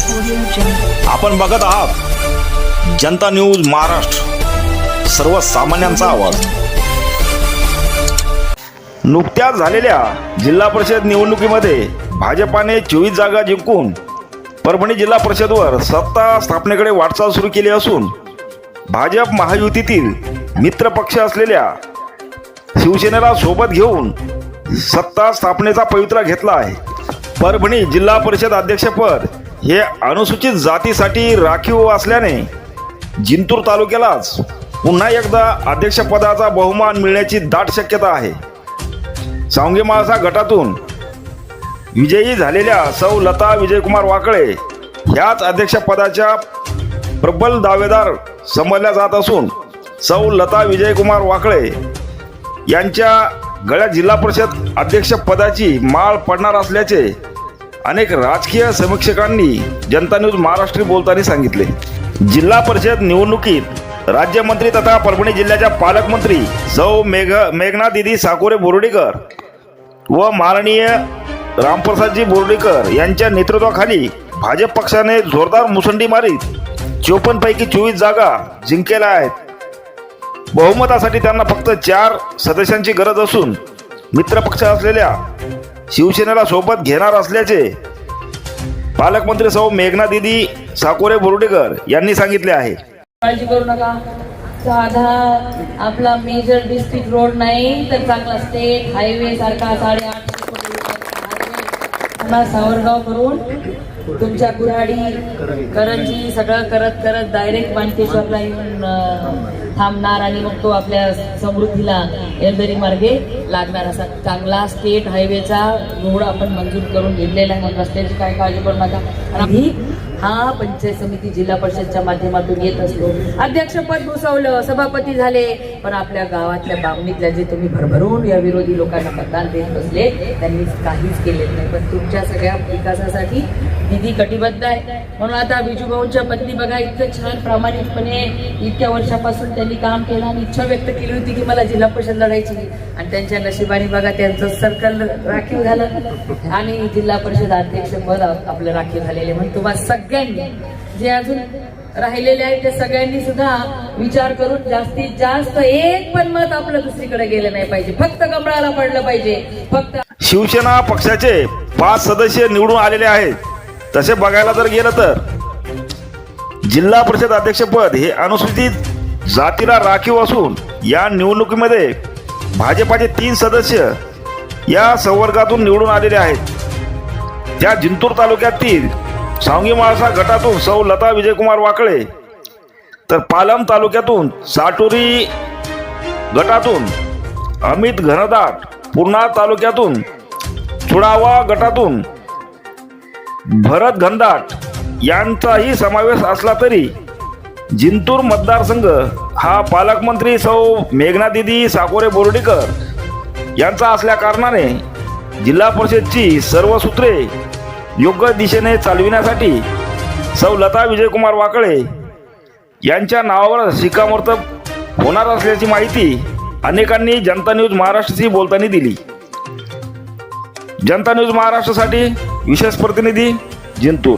आपण बघत आहात जनता न्यूज महाराष्ट्र, सर्वसामान्यांचा आवाज। नुकत्याच झालेल्या जिल्हा परिषद निवडणुकीमध्ये भाजपाने 24 जागा जिंकून परभणी जिल्हा परिषदवर सत्ता स्थापनेकडे वाटचाल सुरू केली असून भाजप महायुतीतील मित्र पक्ष असलेल्या शिवसेनेला सोबत घेऊन सत्ता स्थापनेचा पवित्रा घेतला आहे। परभणी जिल्हा परिषद अध्यक्षपद हे अनुसूचित जातीसाठी राखीव असल्याने जिंतूर तालुक्यालाच पुन्हा एकदा अध्यक्षपदाचा बहुमान मिळण्याची दाट शक्यता आहे। सावंगी माळसा गटातून विजयी झालेल्या सौ लता विजयकुमार वाकळे ह्याच अध्यक्षपदाच्या प्रबल दावेदार समजल्या जात असून सौ लता विजयकुमार वाकळे यांच्या गळ्यात जिल्हा परिषद अध्यक्षपदाची माळ पडणार असल्याचे अनेक राजकीय समीक्षकांनी जनता न्यूज महाराष्ट्र बोलताना सांगितले। जिल्हा परिषद निवडणुकीत राज्यमंत्री तथा परभणी जिल्ह्याच्या पालकमंत्री सौ मेघना दिदी साकोरे बोर्डीकर व माननीय रामप्रसादजी बोर्डीकर यांच्या नेतृत्वाखाली भाजप पक्षाने जोरदार मुसंडी मारीत 54 पैकी 24 जागा जिंकलेल्या आहेत। बहुमतासाठी त्यांना फक्त 4 सदस्यांची गरज असून मित्रपक्ष असलेल्या शिवसेनेला सोबत घेणार असल्याचे पालकमंत्री सौ मेघना दिदी साकोरे बोर्डीकर यांनी सांगितले आहे। काळजी करू नका, साधा आपला मेजर डिस्ट्रिक्ट रोड नाही तर चांगला स्टेट हायवे सारखा 850 कोटी रुपयाचा सावरगाव करून तुमच्या कुऱ्हाडी करंजी सगळं करत करत डायरेक्ट मानकेश्वरला येऊन थांबणार आणि मग तो आपल्या समृद्धीला येलदरी मार्गे लागणार असा चांगला स्टेट हायवेचा रोड आपण मंजूर करून घेतलेला आहे। रस्त्याची काय काळजी करू नका। आणि हा पंचायत समिती जिल्हा परिषदच्या माध्यमातून येत असतो। अध्यक्षपद भूसवलं, सभापती झाले, पण आपल्या गावातल्या बामणीतल्या जे तुम्ही भरभरून या विरोधी लोकांना मतदान देत बसले त्यांनी काहीच केलेलं नाही। पण तुमच्या सगळ्या विकासासाठी निधी कटिबद्ध आहे। म्हणून आता विजूभाऊंच्या पत्नी बघा इतकं छान प्रामाणिकपणे इतक्या वर्षापासून त्यांनी काम केलं आणि इच्छा व्यक्त केली होती की मला जिल्हा परिषद लढायची आणि त्यांच्या नशिबाने बघा त्यांचं सर्कल राखीव झालं आणि जिल्हा परिषद अध्यक्षपद आपलं राखीव झालेले। म्हणून तुम्हाला सगळ्यांनी जे अजून राहिलेले आहेत त्या सगळ्यांनी सुद्धा विचार करून जास्तीत जास्त एक पण मत आपलं दुसरीकडे गेलं नाही पाहिजे, फक्त कमळाला पडलं पाहिजे। फक्त शिवसेना पक्षाचे 5 सदस्य निवडून आलेले आहेत। तसे बघायला जर गेलं तर जिल्हा परिषद अध्यक्षपद हे अनुसूचित जातीला राखीव असून या निवडणुकीमध्ये भाजपाचे 3 सदस्य या संवर्गातून निवडून आलेले आहेत। त्या जिंतूर तालुक्यातील सावंगी माळसा गटातून सौ लता विजयकुमार वाकळे तर पालम तालुक्यातून साटोरी गटातून अमित घनदाट, पूर्णा तालुक्यातून चुडावा गटातून भरत घनदाट यांचाही समावेश असला तरी जिंतूर मतदारसंघ हा पालकमंत्री सौ मेघना दिदी साकोरे बोर्डीकर यांचा असल्या कारणाने जिल्हा परिषदची सर्व सूत्रे योग्य दिशेने चालविण्यासाठी सौ लता विजयकुमार वाकळे यांच्या नावावर शिक्कामोर्तब होणार असल्याची माहिती अनेकांनी जनता न्यूज महाराष्ट्राशी बोलताना दिली। जनता न्यूज महाराष्ट्रासाठी विशेष प्रतिनिधी जिंतूर।